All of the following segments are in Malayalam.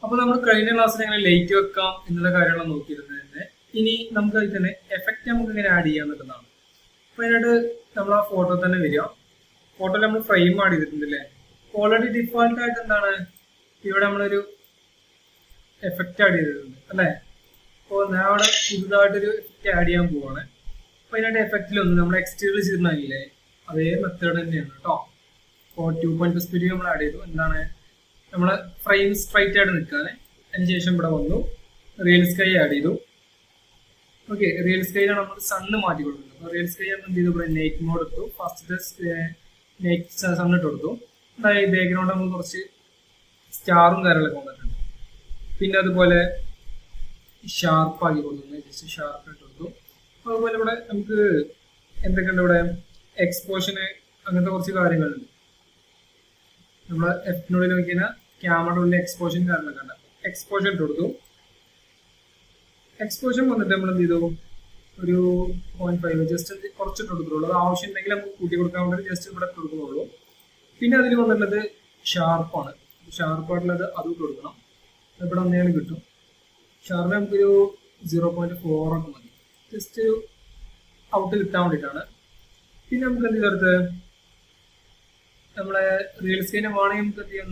അപ്പൊ നമ്മൾ കഴിഞ്ഞ ക്ലാസ്സിൽ എങ്ങനെ ലൈറ്റ് വെക്കാം എന്നുള്ള കാര്യങ്ങളാണ് നോക്കിയിരുന്നത്. ഇനി നമുക്ക് അതിൽ തന്നെ എഫക്റ്റ് നമുക്ക് എങ്ങനെ ആഡ് ചെയ്യാൻ എന്നുള്ളതാണ്. അപ്പൊ അതിനായിട്ട് നമ്മൾ ആ ഫോട്ടോ തന്നെ വരിക. ഫോട്ടോയിൽ നമ്മൾ ഫ്രെയിം ആഡ് ചെയ്തിട്ടുണ്ടല്ലേ. ഓൾറെഡി ഡിഫോൾട്ട് ആയിട്ട് എന്താണ് ഇവിടെ നമ്മളൊരു എഫക്റ്റ് ആഡ് ചെയ്തിട്ടുണ്ട് അല്ലെ. അപ്പോൾ ഞാൻ അവിടെ പുതുതായിട്ടൊരു എഫക്റ്റ് ആഡ് ചെയ്യാൻ പോവാണ്. അപ്പൊ അതിനായിട്ട് എഫക്റ്റിലൊന്നും നമ്മൾ എക്സ്റ്റീരിയർ ചെയ്തിട്ടുണ്ടെങ്കിലേ അതേ മെത്തേഡ് തന്നെയാണ് കേട്ടോ. ഇപ്പോൾ 2.2 സ്പീഡ് നമ്മൾ ആഡ് ചെയ്തു. എന്താണ് നമ്മള് ഫ്രെയിം സ്ട്രൈറ്റ് ആയിട്ട് നിൽക്കാന്. അതിനുശേഷം ഇവിടെ വന്നു റിയൽ സ്കൈ ആഡ് ചെയ്തു. ഓക്കെ, റിയൽ സ്കൈയിലാണ് നമ്മൾ സണ്ണ് മാറ്റി കൊടുക്കുന്നത്. അപ്പോൾ റിയൽ സ്കൈ എന്ത് ചെയ്തു, ഇവിടെ നൈറ്റ് മോഡ് എടുത്തു. ഫസ്റ്റ് നൈറ്റ് സണ്ണ് ഇട്ട് കൊടുത്തു. അതായത് ബാക്ക്ഗ്രൗണ്ട് നമുക്ക് കുറച്ച് സ്റ്റാറും കാര്യങ്ങളൊക്കെ വന്നിട്ടുണ്ട്. പിന്നെ അതുപോലെ ഷാർപ്പ് ആക്കി കൊടുക്കുന്നു, ജസ്റ്റ് ഷാർപ്പ് ഇട്ട് കൊടുത്തു. അതുപോലെ ഇവിടെ നമുക്ക് എന്തൊക്കെയുണ്ട്, ഇവിടെ എക്സ്പോഷന് അങ്ങനത്തെ കുറച്ച് കാര്യങ്ങളുണ്ട്. നമ്മൾ എഫിനുള്ളിൽ നോക്കിയാൽ ക്യാമറയുടെ ഉള്ളിൽ എക്സ്പോഷൻ കാര്യങ്ങളൊക്കെ ഉണ്ട്. എക്സ്പോഷൻ ഇട്ട് കൊടുത്തു. എക്സ്പോഷൻ വന്നിട്ട് നമ്മൾ എന്ത് ചെയ്തു, ഒരു 0.5 ജസ്റ്റ് കുറച്ചിട്ട് കൊടുക്കുള്ളൂ. അത് ആവശ്യം ഉണ്ടെങ്കിൽ നമുക്ക് കൂട്ടി കൊടുക്കാൻ വേണ്ടി ജസ്റ്റ് ഇവിടെ ഇട്ട് കൊടുക്കുന്നുള്ളൂ. പിന്നെ അതിൽ വന്നിട്ടുള്ളത് ഷാർപ്പാണ്. ഷാർപ്പായിട്ടുള്ളത് അതും ഇട്ട് കൊടുക്കണം. ഇവിടെ ഒന്നേലും കിട്ടും. ഷാർപ്പ് നമുക്കൊരു 0.4 ഒക്കെ മതി, ജസ്റ്റ് ഔട്ട് കിട്ടാൻ വേണ്ടിയിട്ടാണ്. പിന്നെ നമുക്ക് എന്ത് ചെയ്തെടുത്ത് നമ്മളെ റിയൽ സ്കൈനെ വേണമെങ്കിൽ നമുക്ക് എന്ത് ചെയ്യാൻ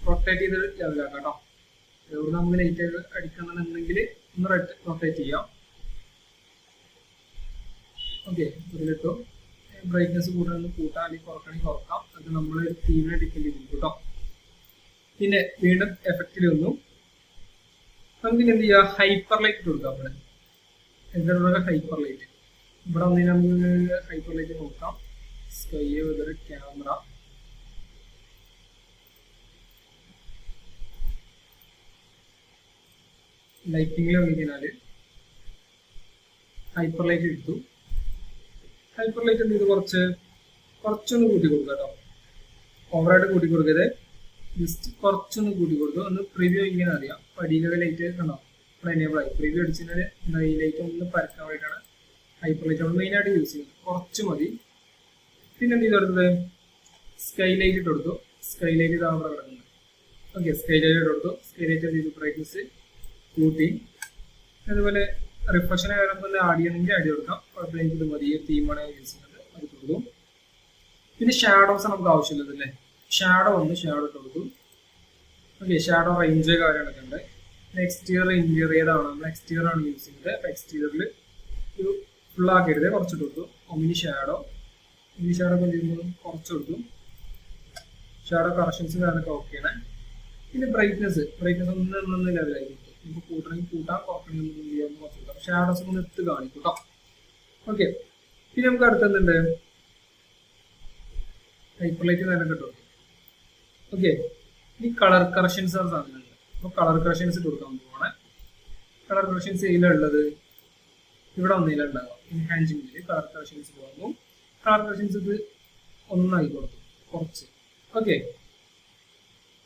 റൊട്ടേറ്റ് ചെയ്ത് ലെവലാക്കാം കേട്ടോ. എവിടെ നമുക്ക് ലൈറ്റ് അടിക്കണമെന്നുണ്ടെങ്കിൽ ഒന്ന് റൊട്ടേറ്റ് ചെയ്യാം. ഓക്കെ, ഇതിലിട്ടു. ബ്രൈറ്റ്നസ് കൂട്ടണമെങ്കിൽ കൂട്ടാം, അല്ലെങ്കിൽ കുറക്കണമെങ്കിൽ കുറക്കാം. അത് നമ്മൾ തീവിനെ ഡിപ്പെൻഡ് ചെയ്തിരിക്കും കേട്ടോ. പിന്നെ വീണ്ടും എഫക്റ്റിൽ വന്നു. നമുക്കിനി എന്ത് ചെയ്യാം, ഹൈപ്പർ ലൈറ്റ് കൊടുക്കാം. ഇവിടെ എന്താണ് ഹൈപ്പർ ലൈറ്റ്. ഇവിടെ വന്നു നമുക്ക് ഹൈപ്പർ ലൈറ്റ് നോക്കാം. സ്കൈ വെതർ ക്യാമറ ലൈറ്റിങ്ങിൽ നോക്കിയാൽ ഹൈപ്പർ ലൈറ്റ് എടുത്തു. ഹൈപ്പർ ലൈറ്റ് എന്ത് ചെയ്തു, കുറച്ചൊന്ന് കൂട്ടി കൊടുക്കുക കേട്ടോ. ഓവറായിട്ട് കൂട്ടി കൊടുക്കരുത്, ജസ്റ്റ് കുറച്ചൊന്ന് കൂട്ടി കൊടുത്തു. ഒന്ന് പ്രിവ്യൂ ഇങ്ങനെ അറിയാം. അടിയിലൊക്കെ ലൈറ്റ് കണ്ടോ, ഇവിടെ എനേബിൾ ആയി. പ്രിവ്യൂ അടിച്ചാൽ ഈ ലൈറ്റ് ഒന്ന് പരക്കാൻ വേണ്ടിയിട്ടാണ് ഹൈപ്പർ ലൈറ്റ് നമ്മൾ മെയിനായിട്ട് യൂസ് ചെയ്യുന്നത്. കുറച്ച് മതി. പിന്നെ എന്ത് ചെയ്ത് കൊടുത്തത്, സ്കൈ ലൈറ്റ് ഇട്ട് കൊടുത്തു. സ്കൈ ലൈറ്റ് ഇതാ അവിടെ കിടക്കുന്നത്. ഓക്കെ, സ്കൈ ലൈറ്റ് ഇട്ട് കൊടുത്തു. സ്കൈ ലൈറ്റ് എന്ത് ചെയ്തു, ബ്രൈറ്റ്നസ് കൂട്ടി. അതുപോലെ റിഫ്ലക്ഷൻ ആഡ് ചെയ്യണമെങ്കിൽ ആഡ് കൊടുക്കാം. കുഴപ്പമില്ല, ഇത് മതി. തീമാണ് യൂസ് ചെയ്യുന്നത്, അത് കൊടുക്കും. പിന്നെ ഷാഡോസ് നമുക്ക് ആവശ്യമുള്ളത് അല്ലേ. ഷാഡോ ഒന്ന് ഷാഡോ ഇട്ട് കൊടുത്തു. ഓക്കെ, ഷാഡോ റേഞ്ച് കാര്യങ്ങളൊക്കെ ഉണ്ട്. എക്സ്റ്റീരിയർ ഇന്റീരിയർ ഏതാണ്, നമ്മൾ എക്സ്റ്റീരിയർ ആണ് യൂസ് ചെയ്യുന്നത്. അപ്പൊ എക്സ്റ്റീരിയറിൽ ഒരു ഫുള്ളാക്കരുത്, കുറച്ചിട്ട് കൊടുത്തു. ഒമിനി ഷാഡോ ഒക്കെ ചെയ്യുമ്പോൾ കുറച്ച് കൊടുത്തു. ഷാഡോ കറക്ഷൻസ് കാര്യങ്ങളൊക്കെ ഓക്കെയാണ്. പിന്നെ ബ്രൈറ്റ്നസ് ഒന്ന് ലെവലായി കൊടുത്തു. നമുക്ക് കൂട്ടണമെങ്കിൽ കൂട്ടാം, കുറക്കണമെങ്കിൽ ചെയ്യാൻ കുറച്ച് കൊടുക്കാം. ഷാഡോസ് ഒന്ന് എടുത്ത് കാണിക്കും കേട്ടോ. ഓക്കെ, പിന്നെ നമുക്ക് അടുത്തെന്തുണ്ട്, ഹൈപ്പർ ലൈറ്റ് തന്നെ കിട്ടും. ഓക്കെ, ഇനി കളർ കറക്ഷൻസ് ആണ് സാധനങ്ങളുണ്ട്. അപ്പോൾ കളർ കറക്ഷൻസ് ഇട്ട് കൊടുക്കാൻ പോവാണ്. കളർ കറക്ഷൻസ് ഇതിലുള്ളത് ഇവിടെ ഒന്നിലുണ്ടാകാം. എൻഹാൻസിങ്ങിൽ കളർ കറക്ഷൻസ് പോകുന്നു. കളർ കറക്ഷൻസ് ഇത് ഒന്നായി കൊടുത്തു കുറച്ച്. ഓക്കെ,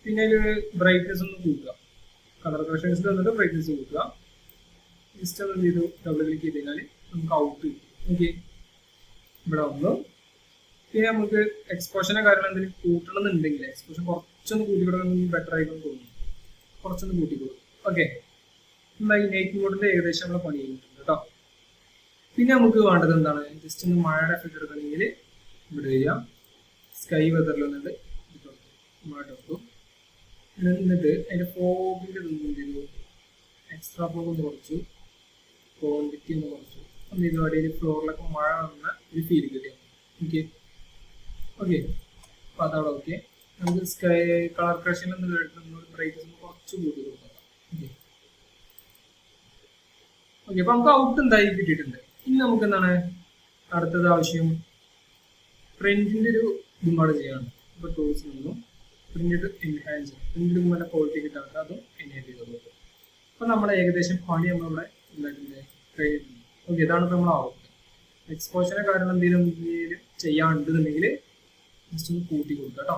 പിന്നെ ഒരു ബ്രൈറ്റ്നസ് ഒന്ന് കൂട്ടുക. കളർ കറക്ഷൻസിൽ വന്നിട്ട് ബ്രൈറ്റ്നസ് കൂട്ടുക. ജസ്റ്റ് ഒന്ന് ചെയ്തു ഡബിൾ ക്ലിക്ക് ചെയ്ത് കഴിഞ്ഞാൽ നമുക്ക് ഔട്ട് കിട്ടും. ഓക്കെ, ഇവിടെ വന്നു. പിന്നെ നമുക്ക് എക്സ്പോഷനെ കാരണം എന്തെങ്കിലും കൂട്ടണമെന്നുണ്ടെങ്കിൽ എക്സ്പോഷൻ കുറച്ചൊന്ന് കൂട്ടി കൊടുക്കണമെങ്കിൽ ബെറ്റർ ആയിക്കൊണ്ട് തോന്നുന്നു. കുറച്ചൊന്ന് കൂട്ടി കൊടുക്കും. ഓക്കെ, എന്താ ഈ നൈറ്റ് മോഡിന്റെ ഏകദേശം നമ്മളെ പണി കഴിഞ്ഞിട്ടുണ്ട് കേട്ടോ. പിന്നെ നമുക്ക് വേണ്ടത് എന്താണ്, ജസ്റ്റ് ഒന്ന് മഴയുടെ എഫക്റ്റ് എടുക്കണമെങ്കിൽ ഇവിടെ വരിക. സ്കൈ വെതറിൽ വന്നിട്ട് മഴ എടുത്തു. എന്നിട്ട് അതിന്റെ ഫോഗിന്റെ എന്ത് ചെയ്തു, എക്സ്ട്രാ ഫോഗ് ഒന്ന് കുറച്ചു, ക്വാണ്ടിറ്റി ഒന്ന് കുറച്ചു. എന്ത് ചെയ്തു, അടിയിൽ ഫ്ലോറിലൊക്കെ മഴ വന്ന ഒരു ഫീൽ കിട്ടിയ. ഓക്കെ ഓക്കെ, അപ്പൊ അതവിടെ ഓക്കെ. നമുക്ക് സ്കൈ കളർ കറക്ഷൻ ബ്രൈറ്റ്നസ് കുറച്ച് കൂട്ടി കൊടുക്കാം. ഓക്കെ ഓക്കെ, അപ്പൊ നമുക്ക് ഔട്ട് എന്തായി കിട്ടിയിട്ടുണ്ട്. ഇനി നമുക്ക് എന്താണ് അടുത്തത് ആവശ്യം, പ്രിന്റിന്റെ ഒരു ഇതും ചെയ്യാനുണ്ട്. ഇപ്പൊ ടൂൾസ് നിന്നും പ്രിന്റ് എൻഹാൻസ്, പ്രിന്റ് നല്ല ക്വാളിറ്റി കിട്ടാൻ അതും എനേബിൾ ചെയ്ത് കൊടുക്കും. അപ്പൊ നമ്മുടെ ഏകദേശം പണി നമ്മളിവിടെ കഴിഞ്ഞിട്ടുണ്ട്. ഓക്കെ, ഇതാണ് നമ്മൾ ഔട്ട്. എക്സ്പോഷനെ കാരണം എന്തെങ്കിലും ചെയ്യാണ്ടെന്നുണ്ടെങ്കിൽ ജസ്റ്റ് ഒന്ന് കൂട്ടി കൊടുക്കുക കേട്ടോ.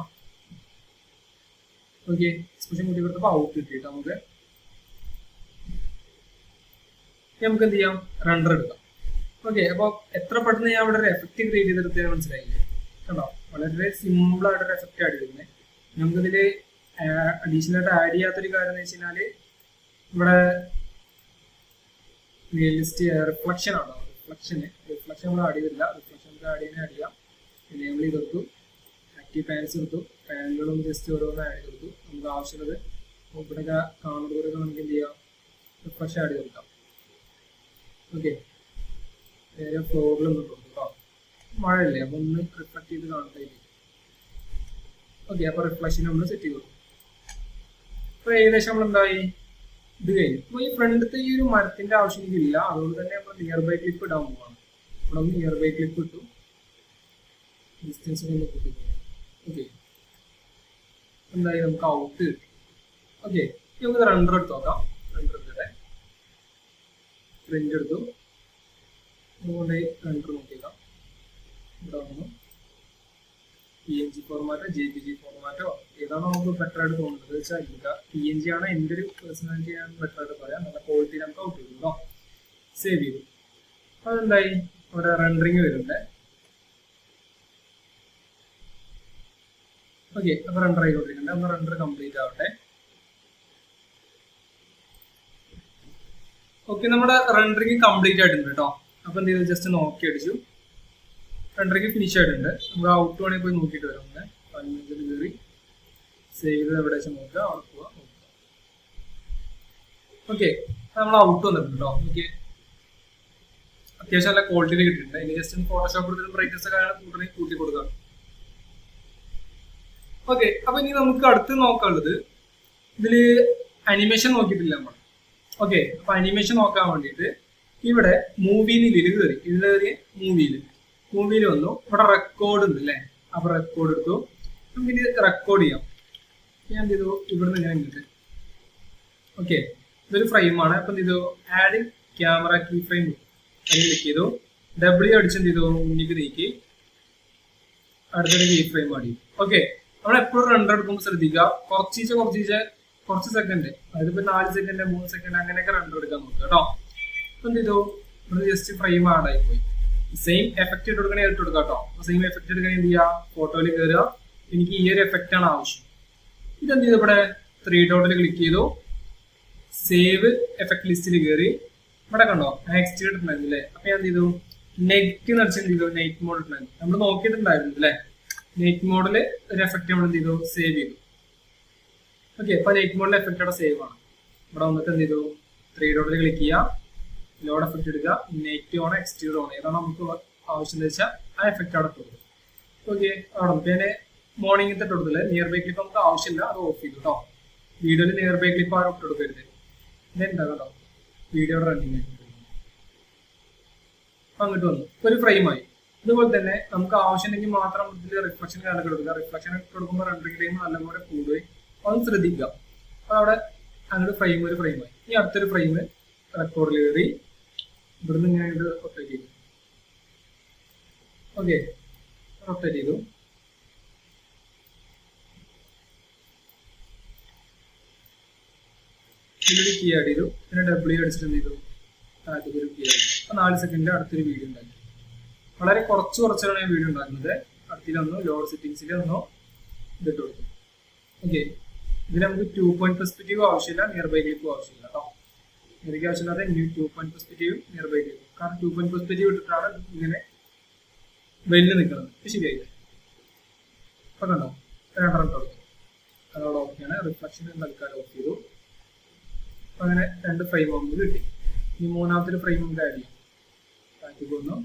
ഓക്കെ, എക്സ്പോഷൻ കൂട്ടി കൊടുത്തപ്പോൾ ഔട്ട് കിട്ടിയിട്ട് നമുക്ക് എന്ത് ചെയ്യാം, റണ്ടർ എടുക്കാം. ഓക്കെ, അപ്പോൾ എത്ര പെട്ടെന്ന് ഞാൻ ഇവിടെ ഒരു എഫക്റ്റ് ക്രിയേറ്റ് ചെയ്തെടുത്തത് മനസ്സിലായില്ലേ? കണ്ടോ, വളരെ സിമ്പിൾ ആയിട്ടൊരു എഫക്റ്റ് ആഡ് ചെയ്യുന്നത്. നമുക്കിതിൽ അഡീഷണൽ ആയിട്ട് ആഡ് ചെയ്യാത്തൊരു കാര്യം എന്ന് വെച്ച് കഴിഞ്ഞാല് ഇവിടെ ലിസ്റ്റ് റിഫ്ലക്ഷൻ ആണോ, റിഫ്ലക്ഷൻ നമ്മൾ ആഡ് ചെയ്തില്ല. റിഫ്ലക്ഷൻ ആഡ് ചെയ്യാം. എനേബിൾ ചെയ്തെടുത്തു, ആക്റ്റീവ് പാനൽസ് എടുത്തു, പാനലുകളും ജസ്റ്റ് ഓരോന്ന് ആഡ് ചെയ്തെടുത്തു. നമുക്ക് ആവശ്യമുള്ളത് ഇവിടെ കാണുന്നവരൊക്കെ നമുക്ക് എന്ത് ചെയ്യാം, റിഫ്ലക്ഷൻ ആഡ് ചെയ്ത് കൊടുക്കാം. ഓക്കെ, നേരെ ഫ്ലോറിൽ ഒന്ന് കൊടുത്തു കേട്ടോ. മഴയല്ലേ, അപ്പൊ ഒന്ന് റിഫ്ലക്ട് ചെയ്ത് കാണട്ടെ. ഓക്കെ, അപ്പൊ റിഫ്ലക്ഷൻ നമ്മൾ സെറ്റ് ചെയ്തു. അപ്പൊ ഏകദേശം നമ്മൾ എന്തായി, ഇത് കഴിഞ്ഞു. അപ്പൊ ഈ ഫ്രണ്ടിലത്തെ ഈ ഒരു മരത്തിന്റെ ആവശ്യം എനിക്കില്ല, അതുകൊണ്ട് തന്നെ നമ്മൾ നിയർ ബൈ ക്ലിപ്പ് ഇടാൻ പോവാണ്. ഇവിടെ ഒന്ന് നിയർ ബൈ ക്ലിപ്പ് ഇട്ടു, ഡിസ്റ്റൻസ് ഒന്ന് കൂട്ടി. ഓക്കെ, എന്തായി, നമുക്ക് ഔട്ട് കിട്ടി. ഓക്കെ, നമുക്ക് റണ്ടർ എടുത്ത് നോക്കാം. റണ്ടർ എടുക്കട്ടെ, പ്രിന്റ് എടുത്തു, അതുകൊണ്ട് റണ്ടർ നോക്കിയേക്കാം. ഇവിടെ വന്നു PNG ഫോർമാറ്റോ JPG ഫോർമാറ്റോ ഏതാണോ നമുക്ക് ബെറ്റർ ആയിട്ട് തോന്നുന്നത് വെച്ചാൽ എടുക്കുക. PNG ആണ് എൻ്റെ ഒരു പേഴ്സണാലിറ്റി, ഞാൻ ബെറ്റർ ആയിട്ട് പറയാം. നല്ല ക്വാളിറ്റി നമുക്ക് ഔട്ട് ചെയ്തു കേട്ടോ. സേവ് ചെയ്തു. അതെന്തായി, അവിടെ റെൻഡറിങ് വരുന്നുണ്ട്. ഓക്കെ, അപ്പൊ റെൻഡർ ആയിക്കൊണ്ടിരിക്കുന്നുണ്ട്. അപ്പൊ റെൻഡർ കംപ്ലീറ്റ് ആവട്ടെ. ഓക്കെ, നമ്മുടെ റെൻഡറിങ് കംപ്ലീറ്റ് ആയിട്ടുണ്ട് കേട്ടോ. അപ്പൊ എന്ത് ചെയ്തു, ജസ്റ്റ് നോക്കി അടിച്ചു, റെൻഡറിങ് ഫിനിഷ് ആയിട്ടുണ്ട്. നമുക്ക് ഔട്ട് വേണമെങ്കിൽ പോയി നോക്കിയിട്ട് വരാം. 15 കയറി സേവ് ചെയ്ത് എവിടെ വെച്ചാൽ നോക്കുക, അവിടെ പോവാ. ഓക്കെ, നമ്മൾ ഔട്ട് വന്നിട്ടുണ്ട് കേട്ടോ. ഓക്കെ, അത്യാവശ്യം നല്ല ക്വാളിറ്റിയിൽ കിട്ടിയിട്ടുണ്ട്. ഇനി ജസ്റ്റ് ഫോട്ടോഷോപ്പ് എടുത്തിട്ട് ബ്രൈറ്റ്നസ് ഒക്കെ കൂട്ടി കൊടുക്കാം. ഓക്കെ, അപ്പൊ ഇനി നമുക്ക് അടുത്ത് നോക്കാനുള്ളത്, ഇതില് അനിമേഷൻ നോക്കിയിട്ടില്ല നമ്മൾ. ഓക്കെ, അപ്പൊ അനിമേഷൻ നോക്കാൻ വേണ്ടിയിട്ട് ഇവിടെ മൂവിയിൽ കയറി, ഇതിൽ മൂവിയിൽ വന്നു. ഇവിടെ റെക്കോർഡ് ഉണ്ട് അല്ലേ, അപ്പൊ റെക്കോർഡ് എടുത്തു. നമുക്ക് ഇത് റെക്കോർഡ് ചെയ്യാം. ഞാൻ എന്ത് ചെയ്തു, ഇവിടുന്ന് ഇങ്ങനെ ഇങ്ങോട്ട്. ഓക്കെ, ഇതൊരു ഫ്രെയിമാണ്. അപ്പൊ എന്ത് ചെയ്തു, ആഡ് ക്യാമറ കീ ഫ്രെയിം അതിൽ ക്ലിക്ക് ചെയ്തു, W അടിച്ച് എന്ത് ചെയ്തു, മുന്നിലേക്ക് നീക്കി അടുത്തൊരു കീ ഫ്രെയിം ആഡ് ചെയ്തു. ഓക്കെ, നമ്മൾ എപ്പോഴും റെൻഡർ എടുക്കുമ്പോൾ ശ്രദ്ധിക്കുക, കുറച്ച് സെക്കൻഡ്, അതായത് ഇപ്പൊ 4 സെക്കൻഡ് 3 സെക്കൻഡ് അങ്ങനെയൊക്കെ റെൻഡർ എടുക്കാൻ നോക്കുക കേട്ടോ. അപ്പൊ എന്ത് ചെയ്തു, ഇവിടെ ജസ്റ്റ് ഫ്രെയിം ആഡ് ആയി പോയി. സെയിം എഫക്ട് ഇട്ട് കൊടുക്കണേ ഇട്ട് കൊടുക്കാം കേട്ടോ. സെയിം എഫക്ട് എടുക്കണേ എന്ത് ചെയ്യുക, ഫോട്ടോയിൽ കയറുക. എനിക്ക് ഈ ഒരു എഫക്റ്റ് ആണ് ആവശ്യം. ഇതെന്ത് ചെയ്തു, ഇവിടെ 3 ഡോട്ടിൽ ക്ലിക്ക് ചെയ്തു, സേവ് എഫക്ട് ലിസ്റ്റിൽ കയറി. ഇവിടെ കണ്ടോ നെക്സ്റ്റ് ഇട്ടിട്ടുണ്ടായിരുന്നു അല്ലേ. അപ്പൊ ഞാൻ എന്ത് ചെയ്തു, നെറ്റ് നിറച്ച് എന്ത് ചെയ്തു, നൈറ്റ് മോഡ് ഇട്ടുണ്ടായിരുന്നു. നമ്മൾ നോക്കിയിട്ടുണ്ടായിരുന്നു അല്ലേ. നൈറ്റ് മോഡില് ഒരു എഫക്ട് നമ്മൾ എന്ത് ചെയ്തു, സേവ് ചെയ്തു. ഓക്കെ, അപ്പൊ നൈറ്റ് മോഡിലെ എഫക്ട് അവിടെ സേവ് ആണ്. ഇവിടെ വന്നിട്ട് എന്ത് ചെയ്തു, 3 ഡോട്ടിൽ ക്ലിക്ക് ചെയ്യുക, ലോഡ് എഫക്ട് എടുക്കുക, നെറ്റ് ഓൺ എക്സ്റ്റീരിയർ ഓൺ ഏതാണ് നമുക്ക് ആവശ്യം എന്ന് വെച്ചാൽ ആ എഫക്ട് അവിടെ ഇട്ടു. ഓക്കെ, അവിടെ പിന്നെ മോർണിംഗത്തെ ഇട്ടുകൊടുത്തില്ല. നിയർ ബൈ ക്ലിപ്പ് നമുക്ക് ആവശ്യമില്ല, അത് ഓഫ് ചെയ്തു കേട്ടോ. വീഡിയോയിൽ നിയർ ബൈ ക്ലിപ്പ് ആരും ഇട്ട് കൊടുക്കരുത്. ഇതെന്താ കേട്ടോ, വീഡിയോ റണ്ണിങ് ആയിട്ട് അങ്ങോട്ട് വന്നു, ഒരു ഫ്രെയിമായി. ഇതുപോലെ തന്നെ നമുക്ക് ആവശ്യമുണ്ടെങ്കിൽ മാത്രം ഇതിൽ റിഫ്ലക്ഷൻ കണക്ക് കൊടുക്കുക. റിഫ്ലക്ഷൻ കൊടുക്കുമ്പോൾ റെൻഡറിംഗ് ടൈം നല്ലപോലെ കൂടുകയും അത് ശ്രദ്ധിക്കുക. അപ്പൊ അവിടെ അങ്ങോട്ട് ഒരു ഫ്രെയിമായി. ഈ അടുത്തൊരു ഫ്രെയിം റെക്കോർഡിൽ കയറി ഇവിടുന്ന് ഇങ്ങനെ റൊട്ടേറ്റ് ചെയ്തു. ഓക്കെ, റൊട്ടേറ്റ് ചെയ്തു. ഇതിലൊരു കീ ആഡ് ചെയ്തു, പിന്നെ W അടിച്ചിട്ട് എന്ത് ചെയ്തു, താഴത്തേക്ക് ഒരു കീ ആഡ് ചെയ്തു. അപ്പൊ 4 സെക്കൻഡിൽ അടുത്തൊരു വീഡിയോ ഉണ്ടാക്കി. വളരെ കുറച്ചാണ് ഞാൻ വീഡിയോ ഉണ്ടാക്കുന്നത്. അടുത്തിലൊന്നോ ലോഡ് സെറ്റിംഗ്സിലൊന്നോ ഇതിട്ട് കൊടുത്തു. ഓക്കെ, ഇതിൽ നമുക്ക് 2 പോയിന്റ് പെർസ്പെക്റ്റീവ് ആവശ്യമില്ല, നിയർ ബൈ ക്ലിപ്പും ആവശ്യമില്ല കേട്ടോ. എനിക്ക് ആവശ്യമില്ലാതെ 2 point perspective nearby clip, കാരണം 2 പോയിന്റ് പെർസ്പെക്റ്റീവ് ഇട്ടിട്ടാണ് ഇങ്ങനെ വെല്ല് നിൽക്കുന്നത്. ശരിയായില്ലേ? അപ്പൊ കണ്ടോ, 2 കൊടുത്തു, അതോടെ ഓക്കെയാണ്. റിഫ്ലക്ഷൻ തൽക്കാലം ഓഫ് ചെയ്തു. അപ്പൊ അങ്ങനെ 2 ഫ്രെയിം നമുക്ക് കിട്ടി. ഇനി മൂന്നാമത്തെ ഫ്രെയിം നമുക്ക് ആഡ് ചെയ്യാം. താഴത്തേക്ക് വന്നു,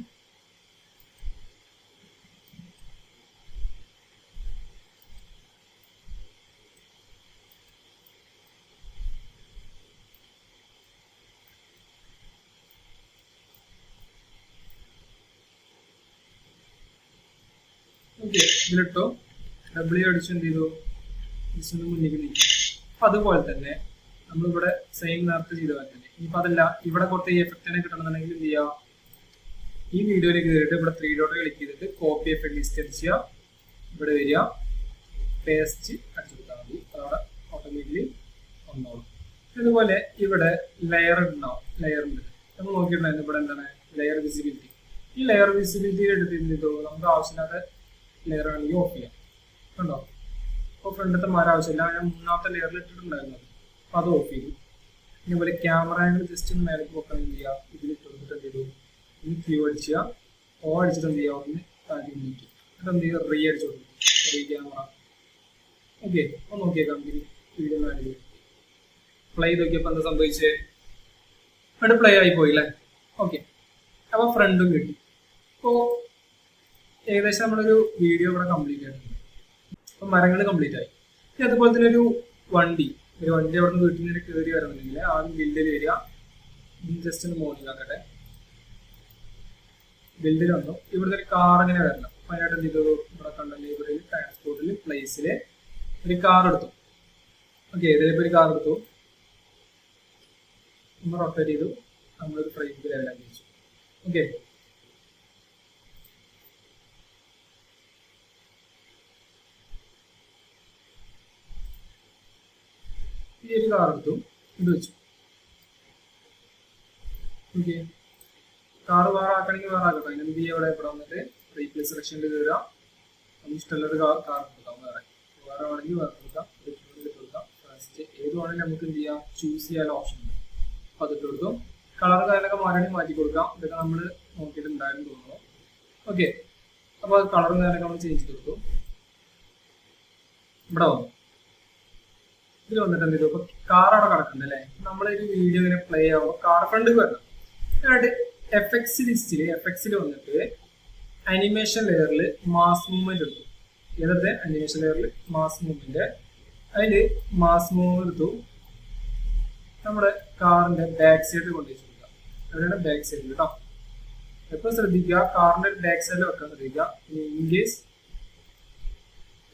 ഓക്കെ, ഇതിലിട്ടോ W അടിച്ച് എന്ത് ചെയ്തു, ജസ്റ്റ് മുന്നിലേക്ക് നീക്കി. അപ്പൊ അതുപോലെ തന്നെ നമ്മളിവിടെ സെയിം നേരത്തെ ചെയ്ത പോലെ തന്നെ ഇനിയിപ്പോ അതല്ല, ഇവിടെ കുറച്ച് ഈ എഫക്റ്റിനെ കിട്ടണമെന്നുണ്ടെങ്കിൽ എന്ത് ചെയ്യുക, ഈ വീഡിയോയിൽ കയറിയിട്ട് ഇവിടെ 3 ഡോട്ട് ക്ലിക്ക് ചെയ്തിട്ട് കോപ്പി എഫക്ട് ലിസ്റ്റ് അടിച്ച് ചെയ്യുക, ഇവിടെ വരിക, പേസ്റ്റ് അടിച്ചു കൊടുത്താൽ മതി, അതവിടെ ഓട്ടോമാറ്റിക്കലി വന്നോളും. അതുപോലെ ഇവിടെ ലെയർ ഉണ്ടാവും, ലെയർ ഉണ്ട്, നമ്മൾ നോക്കിയിട്ടുണ്ടായിരുന്നു. ഇവിടെ എന്താണ് ലെയർ വിസിബിലിറ്റി. ഈ ലെയർ വിസിബിലിറ്റി എടുത്ത് എന്ത് ചെയ്തു, നമുക്ക് ആവശ്യമില്ലാത്ത ലെയർ ആണെങ്കിൽ ഓഫ് ചെയ്യാം. കണ്ടോ, അപ്പോൾ ഫ്രണ്ടത്തെ മരം ആവശ്യമില്ല, ഞാൻ മൂന്നാമത്തെ ലെയറിൽ ഇട്ടിട്ടുണ്ടായിരുന്നു, അപ്പോൾ അത് ഓഫ് ചെയ്തു. ഇതുപോലെ ക്യാമറ ആംഗിൾ ജസ്റ്റ് ഒന്ന് മേലേക്ക് വെക്കണം, എന്ത് ചെയ്യുക, ഇതിലിട്ട് കൊടുത്തിട്ട് എന്ത് ചെയ്തു, ഇനി ക്യൂ അടിക്കുക, ഓ അടിച്ചിട്ട് എന്ത് ചെയ്യുക, ഒന്ന് താഴെ നീക്കി, എന്നിട്ട് എന്ത് ചെയ്യുക, റീ അടിച്ചു കൊടുക്കും, റീ ക്യാമറ. ഓക്കെ, ഒന്ന് നോക്കിയേക്കാം വീഡിയോ ആണെങ്കിൽ പ്ലേ ചെയ്ത് നോക്കിയപ്പോൾ എന്താ സംഭവിച്ചത്, അവിടെ പ്ലേ ആയി പോയില്ലേ. ഓക്കെ, അപ്പോൾ ഫ്രണ്ടും കിട്ടി. അപ്പോൾ ഏകദേശം നമ്മളൊരു വീഡിയോ ഇവിടെ കംപ്ലീറ്റ് ആയിട്ടുണ്ട്. അപ്പോൾ മരങ്ങൾ കംപ്ലീറ്റ് ആയി. ഇനി അതുപോലെ തന്നെ ഒരു വണ്ടി അവിടെ നിന്ന് വീട്ടിൽ നിന്ന് കയറി വരണമെന്നുണ്ടെങ്കിൽ ആദ്യം ബിൽഡിൽ വരിക, ജസ്റ്റ് ഒന്ന് മോർണിംഗ് ആക്കട്ടെ. ബിൽഡിൽ വന്നു, ഇവിടുത്തെ ഒരു കാർ ഇങ്ങനെ വരണം. അതിനായിട്ട് എന്ത് ചെയ്തു, ഇവിടെ കണ്ട ലൈബ്രറിയിൽ ട്രാൻസ്പോർട്ടിൽ പ്ലേസിൽ ഒരു കാർ എടുത്തു. ഓക്കെ, ഇതിലിപ്പോൾ ഒരു കാർ എടുത്തു, നമ്മൾ റൊട്ടേറ്റ് ചെയ്തു, നമ്മളൊരു ഫ്രെയിമിൽ ലെവലാക്കി വെച്ചു. ഓക്കെ, ഈ ഒരു കാർ എടുത്തു, ഇത് വെച്ചു. ഓക്കെ, കാർ വേറെ ആക്കണമെങ്കിൽ വേറെ ആക്കട്ടെ. അതിന് ബി എവിടെ ഇവിടെ വന്നിട്ട് റീപ്ലേസ് സെലക്ഷനിൽ കയറുക, നമുക്ക് ഇഷ്ടമുള്ളൊരു കാർ കൊടുക്കാം, വേറെ ആണെങ്കിൽ വേറെ കൊടുക്കാം, കൊടുക്കാം. ഫസ്റ്റ് ഏത് വേണമെങ്കിലും നമുക്ക് എന്ത് ചെയ്യാം, ചൂസ് ചെയ്യാനുള്ള ഓപ്ഷൻ ഉണ്ട്. അപ്പോൾ അതിട്ട് കൊടുക്കും. കളർ കാര്യങ്ങളൊക്കെ മാറണമെങ്കിൽ മാറ്റി കൊടുക്കാം. ഇതൊക്കെ നമ്മൾ നോക്കിയിട്ടുണ്ടായിരുന്നു തോന്നുന്നു. ഓക്കെ, അപ്പോൾ അത് കളറും കാര്യങ്ങളൊക്കെ നമ്മൾ ചേഞ്ച് ചെയ്ത് കൊടുക്കും. ഇവിടെ വന്നു, ഇതിൽ വന്നിട്ട് എന്ത് ചെയ്തു, ഇപ്പോൾ കാർ അവിടെ കിടക്കുന്നുണ്ട് അല്ലേ. നമ്മളൊരു വീഡിയോ ഇങ്ങനെ പ്ലേ ആകുമ്പോൾ കാർ ഫ്രണ്ട് വരണം. എന്നിട്ട് എഫക്സിൽ വന്നിട്ട് അനിമേഷൻ ലെയറിൽ മാസ് മൂവ്മെന്റ് എടുത്തു. ഏതൊക്കെ അനിമേഷൻ ലെയറിൽ മാസ് മൂവ്മെന്റ്, അതിൽ മാസ് മൂവ്മെന്റ് എടുത്തു. നമ്മുടെ കാറിന്റെ ബാക്ക് സൈഡ് കൊണ്ടുവച്ച് കൊടുക്കുക. എവിടെയാണ്, ബാക്ക് സൈഡിൽ കേട്ടോ. എപ്പോഴും ശ്രദ്ധിക്കുക, കാറിന്റെ ബാക്ക് സൈഡിൽ വെക്കാൻ ശ്രദ്ധിക്കുക. ഇൻ കേസ്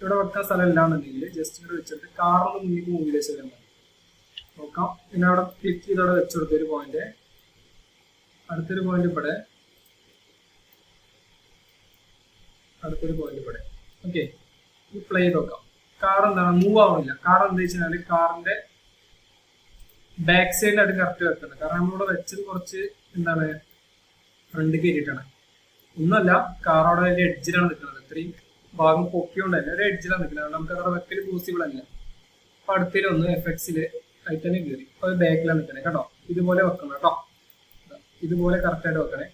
ഇവിടെ വെക്കാൻ സ്ഥലം ഇല്ലാന്നുണ്ടെങ്കിൽ ജസ്റ്റ് ഇവിടെ വെച്ചിട്ട് കാറിന് മുന്നിലേക്ക് മൂവിൽ വെച്ചാൽ മതി. നോക്കാം, പിന്നെ അവിടെ ക്ലിക്ക് ചെയ്ത് അവിടെ വെച്ചുകൊടുത്തൊരു പോയിന്റ്, അടുത്തൊരു പോയിന്റ് ഇവിടെ, അടുത്തൊരു പോയിന്റ് ഇവിടെ. ഓക്കെ, ഇത് പ്ലേ ചെയ്ത് നോക്കാം. കാർ എന്താണ് മൂവ് ആവുന്നില്ല. കാർ എന്താ വെച്ചാൽ കാറിന്റെ ബാക്ക് സൈഡിലായിട്ട് കറക്റ്റ് വെക്കണം. കാരണം നമ്മളിവിടെ വെച്ചത് കുറച്ച് എന്താണ് ഫ്രണ്ട് കയറിയിട്ടാണ്. ഒന്നുമല്ല, കാർ അവിടെ അതിന്റെ എഡ്ജിലാണ് നിൽക്കുന്നത്. ഇത്രയും ഭാഗം പൊക്കിയോണ്ട് തന്നെ ഒരു എഡ്ജിലാണ് നിൽക്കുന്നത്. നമുക്ക് അവിടെ വെക്കൽ പോസിബിൾ അല്ല. അപ്പൊ അടുത്തിലൊന്ന് എഫക്സില് ആയിട്ട് തന്നെ കയറി, അപ്പൊ ബാക്കിലാണ് നിൽക്കണേ കേട്ടോ. ഇതുപോലെ വെക്കണം കേട്ടോ, ഇതുപോലെ കറക്റ്റ് ആയിട്ട് വെക്കണേ.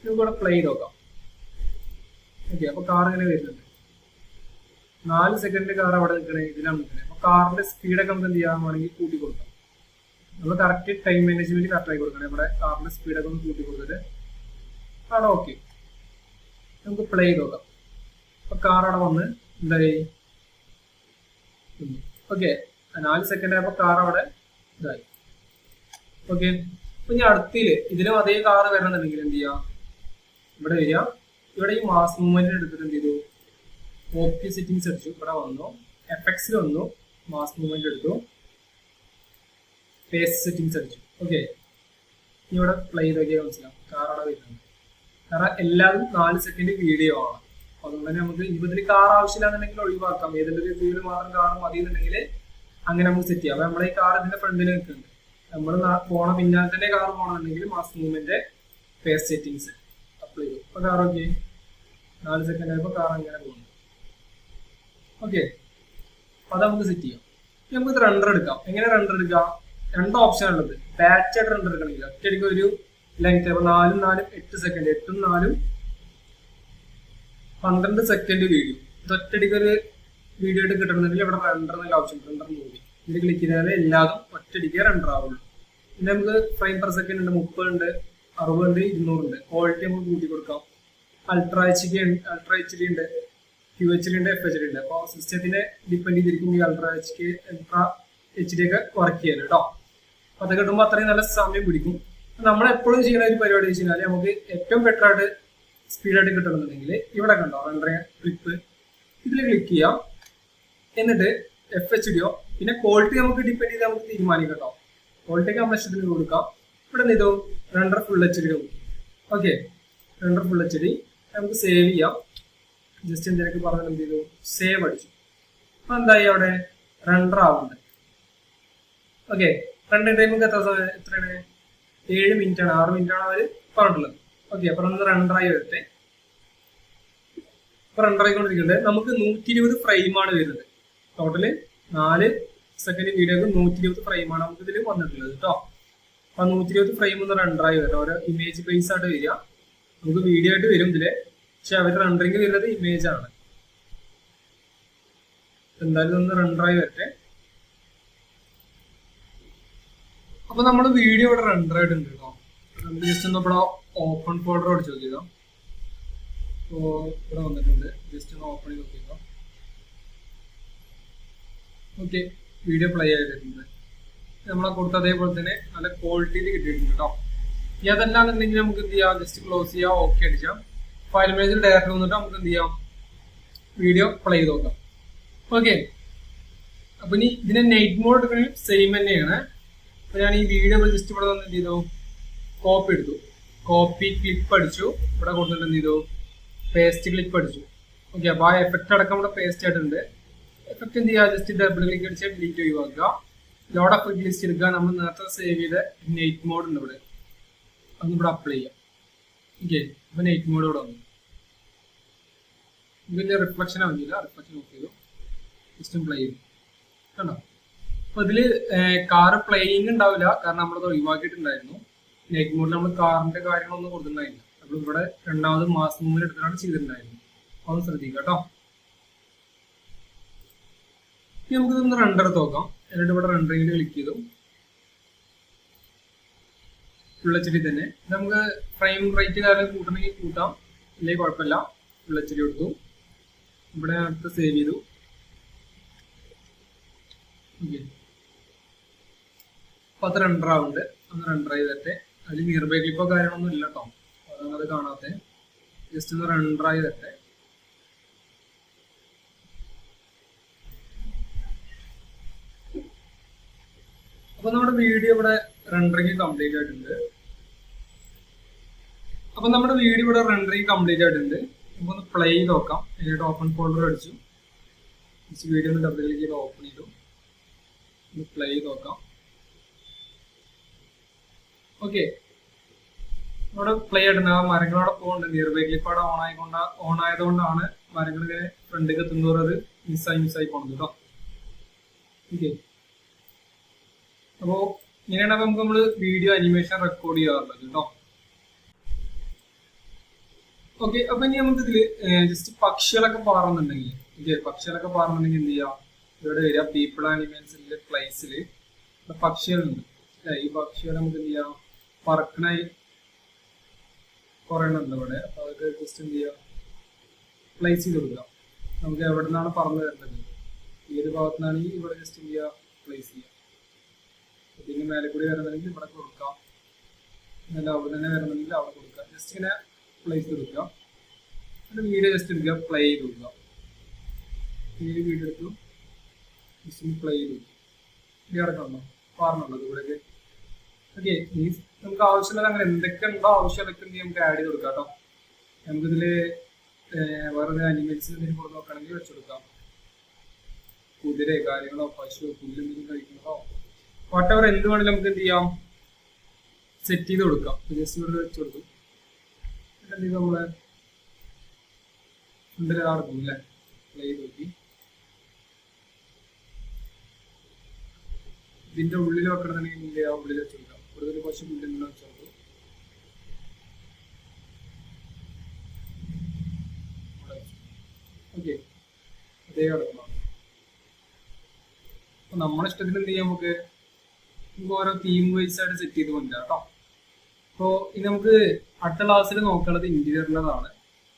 നമുക്കിവിടെ പ്ലേ ചെയ്ത് നോക്കാം. ഓക്കെ, അപ്പൊ കാർ ഇങ്ങനെ വരുന്നുണ്ട്. 4 സെക്കൻഡ് കാർ അവിടെ നിൽക്കണേ, ഇതിലാണ് നിൽക്കണേ. അപ്പൊ കാറിന്റെ സ്പീഡൊക്കെ നമുക്ക് എന്ത് ചെയ്യാൻ വേണമെങ്കിൽ കൂട്ടി കൊടുക്കാം. നമ്മൾ കറക്റ്റ് ടൈം മാനേജ്മെന്റ് കറക്റ്റ് ആയി കൊടുക്കണം. ഇവിടെ കാറിന്റെ സ്പീഡൊക്കെ ഒന്ന് കൂട്ടി കൊടുത്തിട്ട് ആണ്. ഓക്കെ, നമുക്ക് പ്ലേ ചെയ്ത് നോക്കാം. അപ്പൊ കാർ അവിടെ വന്ന് എന്തായി. ഓക്കെ, 4 സെക്കൻഡ് ആയപ്പോ കാർ അവിടെ ഇതായി. ഓക്കെ, അപ്പൊ ഞാൻ ഇതിലും അതേ കാർ വരണമെന്നുണ്ടെങ്കിൽ എന്ത് ചെയ്യാം, ഇവിടെ വരിക. ഇവിടെ ഈ മാസ് മൂവ്മെന്റ് എടുത്തിട്ട് എന്ത് ചെയ്തു, ഓപ്റ്റി സെറ്റിംഗ്സ് അടിച്ചു. ഇവിടെ വന്നു, എഫക്സിൽ വന്നു, മാസ് മൂവ്മെന്റ് എടുത്തു, പേസ് സെറ്റിംഗ്സ് അടിച്ചു. ഓക്കെ, ഇവിടെ പ്ലേ ചെയ്തൊക്കെ മനസ്സിലാവും കാർ അവിടെ വരുന്നുണ്ട്. കാരണം എല്ലാവരും 4 സെക്കൻഡ് വീഡിയോ ആണ്. അതുകൊണ്ട് തന്നെ നമുക്ക് ഇതിൽ കാർ ആവശ്യമില്ലാന്നുണ്ടെങ്കിൽ ഒഴിവാക്കാം. ഏതെങ്കിലും ഒരു വ്യൂവിൽ മാത്രം കാർ മതി എന്നുണ്ടെങ്കിൽ അങ്ങനെ നമുക്ക് സെറ്റ് ചെയ്യാം. അപ്പൊ നമ്മളെ ഈ കാർ ഇതിന്റെ ഫ്രണ്ടിൽ നിൽക്കുന്നുണ്ട്. നമ്മൾ പോണ പിന്നാലെ തന്നെ കാർ പോകണമെന്നുണ്ടെങ്കിൽ mass movement pace settings apply ചെയ്തു. അപ്പൊ കാർ ഓക്കെ, 4 സെക്കൻഡ് ആയപ്പോൾ കാർ അങ്ങനെ പോകുന്നു. ഓക്കെ, അത് നമുക്ക് സെറ്റ് ചെയ്യാം. നമുക്ക് ഇത് റണ്ടർ എടുക്കാം. എങ്ങനെ റണ്ടർ എടുക്കാം, 2 ഓപ്ഷൻ ഉള്ളത്. ബാച്ച് ആയിട്ട് റണ്ടർ എടുക്കണമെങ്കിൽ ഒറ്റയടിക്ക് ഒരു ലെങ്ത് 4 4 8 സെക്കൻഡ്, 8 4 12 സെക്കൻഡ് വീഡിയോ. ഇത് ഒറ്റയടിക്ക് ഒരു വീഡിയോ ആയിട്ട് കിട്ടണമെന്നുണ്ടെങ്കിൽ ഇവിടെ റണ്ടർ എന്നുള്ള ഓപ്ഷൻ, റണ്ടർ മൂവി, ഇതിൽ ക്ലിക്ക് ചെയ്താൽ എല്ലാതും ഒറ്റയടിക്ക് റണ്ടർ ആവുള്ളൂ. പിന്നെ നമുക്ക് ഫ്രെയിം പെർ സെക്കൻഡ് ഉണ്ട്, 30 ഉണ്ട്, 60 ഉണ്ട്, 200 ഉണ്ട്. ക്വാളിറ്റി നമുക്ക് കൂട്ടി കൊടുക്കാം. അൾട്രാ എച്ച് ഡി ഉണ്ട്, QHD ഉണ്ട്, FHD ഉണ്ട്. അപ്പോൾ സിസ്റ്റത്തിനെ ഡിപ്പെൻഡ് ചെയ്തിരിക്കും ഈ അൾട്രാ HD ഒക്കെ വർക്ക് ചെയ്യാൻ കേട്ടോ. അപ്പൊ അത് കിട്ടുമ്പോൾ അത്രയും നല്ല സമയം പിടിക്കും. നമ്മൾ എപ്പോഴും ചെയ്യുന്ന ഒരു പരിപാടി വെച്ച് കഴിഞ്ഞാൽ നമുക്ക് ഏറ്റവും ബെറ്റർ ആയിട്ട് സ്പീഡായിട്ട് കിട്ടണമെന്നുണ്ടെങ്കിൽ ഇവിടെ കണ്ടോ റണ്ടർ ക്ലിപ്പ്, ഇതിൽ ക്ലിക്ക് ചെയ്യാം. എന്നിട്ട് FHD പിന്നെ ക്വാളിറ്റി നമുക്ക് ഡിപ്പെൻഡ് ചെയ്ത് നമുക്ക് തീരുമാനിക്കാം കേട്ടോ. ക്വാളിറ്റിക്ക് നമ്മൾ ഇഷ്ടത്തിന് കൊടുക്കാം. ഇവിടെ നിന്ന് ഇതോ റണ്ടർ ഫുൾ HD നോക്കി. ഓക്കെ, റണ്ടർ ഫുൾ HD നമുക്ക് സേവ് ചെയ്യാം. ജസ്റ്റ് എന്തൊക്കെ പറഞ്ഞാൽ എന്ത് ചെയ്തു, സേവ് അടിച്ചു. അപ്പൊ എന്തായി, അവിടെ റണ്ടർ ആവുന്നുണ്ട്. ഓക്കെ, റണ്ടർ ടൈം എത്രയാണ്, 7 മിനിറ്റ് ആണ്, 6 മിനിറ്റ് ആണ് അവര് പറഞ്ഞിട്ടുള്ളത്. ഓക്കെ, അപ്പൊ നമ്മൾ റണ്ടറായി വരട്ടെ. ഇപ്പൊ റണ്ടർ ആയിക്കൊണ്ടിരിക്കുന്നുണ്ട്. നമുക്ക് 120 ഫ്രെയിമാണ് വരുന്നത്. ടോട്ടല് 4 സെക്കൻഡ് വീഡിയോക്ക് 120 ഫ്രെയിമാണ് നമുക്ക് ഇതിൽ വന്നിട്ടുള്ളത് കേട്ടോ. അപ്പൊ 120 ഫ്രെയിം ഒന്ന് റെൻഡറായി വരും. ഓരോ ഇമേജ് ബേസ് ആയിട്ട് വരിക. നമുക്ക് വീഡിയോ ആയിട്ട് വരും ഇതില്, പക്ഷെ അവർ റെൻഡറിങ് വരുന്നത് ഇമേജ് ആണ്. എന്തായാലും ഒന്ന് റെൻഡറായി വരട്ടെ. അപ്പൊ നമ്മൾ വീഡിയോ ഇവിടെ റെൻഡർ ആയിട്ടുണ്ട് കേട്ടോ. നമുക്ക് ജസ്റ്റ് ഒന്ന് ഇവിടെ ഓപ്പൺ ഫോൾഡർ അടിച്ച് നോക്കിയതാ. അപ്പോ ഇവിടെ വന്നിട്ടുണ്ട്, ജസ്റ്റ് ഒന്ന് ഓപ്പൺ ചെയ്ത് നോക്കിയതാ. ഓക്കെ, വീഡിയോ പ്ലേ ആയിട്ടുണ്ട്. നമ്മളെ കൊടുത്ത അതേപോലെ തന്നെ നല്ല ക്വാളിറ്റിയിൽ കിട്ടിയിട്ടുണ്ട് കേട്ടോ. ഈ അതല്ലാന്നുണ്ടെങ്കിൽ നമുക്ക് എന്ത് ചെയ്യാം, ജസ്റ്റ് ക്ലോസ് ചെയ്യാം, ഓക്കെ അടിച്ചാം. ഫയൽ മാനേജർ ഡയറക്റ്റ് വന്നിട്ട് നമുക്ക് എന്ത് ചെയ്യാം, വീഡിയോ പ്ലേ ചെയ്ത് നോക്കാം. ഓക്കെ, അപ്പൊ ഇനി ഇതിന്റെ നൈറ്റ് മോഡ് എടുക്കണമെങ്കിൽ സെയിം തന്നെയാണ്. അപ്പൊ ഞാൻ ഈ വീഡിയോ ജസ്റ്റ് ഇവിടെ വന്ന് എന്ത് ചെയ്തു, കോപ്പി എടുത്തു, കോപ്പി ക്ലിപ്പ് അടിച്ചു, ഇവിടെ കൊടുത്തിട്ട് എന്ത് ചെയ്തു, പേസ്റ്റ് ക്ലിപ്പ് അടിച്ചു. ഓക്കെ, അപ്പൊ ആ എഫക്റ്റ് അടക്കം ഇവിടെ പേസ്റ്റ് ആയിട്ടുണ്ട്. എഫക്റ്റ് എന്ത് ചെയ്യുക, ജസ്റ്റ് ഡബിൾ ക്ലിക്ക് അടിച്ചാൽ ഡിലീറ്റ് ഒഴിവാക്കുക. ലോഡ് എഫക്ട് ലിസ്റ്റ് എടുക്കുക. നമ്മൾ നേരത്തെ സേവ് ചെയ്ത നൈറ്റ് മോഡ് ഉണ്ട് ഇവിടെ, അതൊന്ന് ഇവിടെ അപ്ലൈ ചെയ്യാം. ഓക്കെ, അപ്പൊ നൈറ്റ് മോഡ് ഇവിടെ വന്നു. ഇതിന്റെ റിഫ്ലക്ഷൻ ആവുന്നില്ല, റിഫ്ലക്ഷൻ ഓഫ് ചെയ്തു, ജസ്റ്റ് പ്ലേ ചെയ്തു കണ്ടോ. അപ്പൊ ഇതില് കാർ പ്ലേയിങ് ഉണ്ടാവില്ല, കാരണം നമ്മളത് ഒഴിവാക്കിയിട്ടുണ്ടായിരുന്നു. നൈറ്റ് മോഡിൽ നമ്മൾ കാറിന്റെ കാര്യങ്ങളൊന്നും കൊടുത്തിട്ടുണ്ടായില്ല. അപ്പൊ ഇവിടെ രണ്ടാമത് മാസ് മൂവിൽ എടുത്തിട്ടാണ് ചെയ്തിട്ടുണ്ടായിരുന്നു. അതൊന്ന് ശ്രദ്ധിക്കുക കേട്ടോ. ഇനി നമുക്ക് ഇതൊന്ന് റെൻഡർ എടുത്ത് നോക്കാം. എന്നിട്ട് ഇവിടെ റെൻഡറിംഗിൽ ക്ലിക്ക് ചെയ്തു, ഫുൾ എച്ച് ഡി തന്നെ. നമുക്ക് ഫ്രെയിം റേറ്റ് കാര്യം കൂട്ടണമെങ്കിൽ കൂട്ടാം, ഇല്ലെങ്കിൽ കുഴപ്പമില്ല. ഫുൾ എച്ച് ഡി കൊടുത്തു, ഇവിടെ അടുത്ത് സേവ് ചെയ്തു. ഓക്കെ, അപ്പൊ അത് റെൻഡർ ആവുന്നുണ്ട്, ഒന്ന് റെൻഡർ ചെയ്തിട്ട്. അതിൽ നിയർ ബൈ ക്ലിപ്പോ കാര്യങ്ങളൊന്നും ഇല്ല കേട്ടോ, അതാണ് അത് കാണാത്ത. ജസ്റ്റ് ഒന്ന് റെൻഡർ ചെയ്തിട്ട് അപ്പൊ നമ്മുടെ വീഡിയോ ഇവിടെ റെൻഡറിങ് കംപ്ലീറ്റ് ആയിട്ടുണ്ട്. അപ്പൊ നമ്മുടെ വീഡിയോ ഇവിടെ റെൻഡറിങ് കംപ്ലീറ്റ് ആയിട്ടുണ്ട്. നമുക്ക് ഒന്ന് പ്ലേ ചെയ്ത് നോക്കാം. എന്നിട്ട് ഓപ്പൺ ഫോൾഡർ അടിച്ചു, വീഡിയോ ഒന്ന് ഡബിൾ ക്ലിക്ക് ചെയ്ത് ഓപ്പൺ ചെയ്തു, ഒന്ന് പ്ലേ ചെയ്ത് നോക്കാം. ഓക്കെ, ഇവിടെ പ്ലേ ആയിട്ടുണ്ട്. ആ മരങ്ങളോടെ പോകുന്നുണ്ട്, നിയർ ബൈ ക്ലിപ്പ് അവിടെ ഓൺ ആയതുകൊണ്ടാണ് മരങ്ങൾ ഇങ്ങനെ ഫ്രണ്ടിലേക്ക് എത്തുന്നതോറും അത് മിസ്സായി പോകുന്നത് കേട്ടോ. ഓക്കെ, അപ്പോ ഇങ്ങനെയാണ് നമുക്ക് നമ്മള് വീഡിയോ അനിമേഷൻ റെക്കോർഡ് ചെയ്യാറുള്ളത് കേട്ടോ. ഓക്കെ, അപ്പൊ ഇനി നമുക്ക് ഇതില് ജസ്റ്റ് പക്ഷികളൊക്കെ പാറുന്നുണ്ടെങ്കിൽ, പക്ഷികളൊക്കെ പാറുന്നുണ്ടെങ്കിൽ എന്ത് ചെയ്യാം, ഇവിടെ വരിക പീപ്പിൾ ആനിമൽസിലെ പ്ലേസിൽ പക്ഷികളുണ്ട്. ഈ പക്ഷികളെ നമുക്ക് എന്ത് ചെയ്യാം, പറക്കണായി കുറെ ഉണ്ട് ഇവിടെ. അപ്പൊ അതൊക്കെ ജസ്റ്റ് എന്ത് ചെയ്യാം, പ്ലേസ് ചെയ്ത് കൊടുക്കാം. നമുക്ക് എവിടെ നിന്നാണ് പറന്ന് വരുന്നത്, ഏത് ഭാഗത്തു നിന്നാണെങ്കിൽ ഇവിടെ ജസ്റ്റ് എന്ത് ചെയ്യുക, പ്ലേസ് ചെയ്യാം. ഇതിന് മേലെ കൂടി വരുന്നുണ്ടെങ്കിൽ ഇവിടെ കൊടുക്കാം, അല്ല അവിടെ തന്നെ വരുന്നുണ്ടെങ്കിൽ അവിടെ കൊടുക്കാം. ജസ്റ്റ് ഇങ്ങനെ പ്ലേസ് കൊടുക്കുക. എന്നിട്ട് വീഡിയോ ജസ്റ്റ് എടുക്കുക, പ്ലേ ചെയ്ത് കൊടുക്കുക. വീഡിയോ എടുത്തു, ജസ്റ്റ് പ്ലേ ചെയ്ത് കൊടുക്കുക. വീഡിയോ അടക്കമുണ്ടോ, പറഞ്ഞുള്ളത് ഇവിടെയൊക്കെ. ഓക്കെ, നമുക്ക് ആവശ്യമുള്ളത് അങ്ങനെ എന്തൊക്കെ ഉണ്ടോ ആവശ്യം അതൊക്കെ നമുക്ക് ആഡ് ചെയ്ത് കൊടുക്കാം കേട്ടോ. നമുക്കിതില് വേറെ അനിമൽസ് എന്തെങ്കിലും കൊടുത്ത് നോക്കുകയാണെങ്കിൽ വെച്ചുകൊടുക്കാം. കുതിര കാര്യങ്ങളോ പശു പുല്ല് എന്തെങ്കിലും കഴിക്കുന്നതോ വാട്ടവർ എന്ത് വേണമെങ്കിലും നമുക്ക് എന്ത് ചെയ്യാം, സെറ്റ് ചെയ്ത് കൊടുക്കാം. ജസ്റ്റ് ഇവിടെ വെച്ച് കൊടുക്കും. എന്തെങ്കിലും നമ്മള് നടക്കും അല്ലേ, പ്ലേ ചെയ്ത് നോക്കി. ഇതിന്റെ ഉള്ളിൽ വെക്കണമെന്നുണ്ടെങ്കിൽ ഉള്ളിൽ വെച്ച് കൊടുക്കാം. കൂടുതൽ കുറച്ച് ഉള്ളിൽ വെച്ച് കൊടുക്കും. ഓക്കെ, അതേ കിടക്കണം. അപ്പൊ നമ്മുടെ ഇഷ്ടത്തിന് എന്ത് ചെയ്യാം, നമുക്ക് ഓരോ തീം വൈസ് ആയിട്ട് സെറ്റ് ചെയ്ത് കൊണ്ടുവരാം കേട്ടോ. അപ്പോൾ ഇനി നമുക്ക് അടുത്ത ക്ലാസ്സിൽ നോക്കേണ്ടത് ഇന്റീരിയറിൻ്റെതാണ്.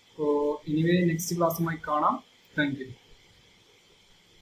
അപ്പോൾ ഇനിവേ നെക്സ്റ്റ് ക്ലാസ്സുമായി കാണാം. Thank you.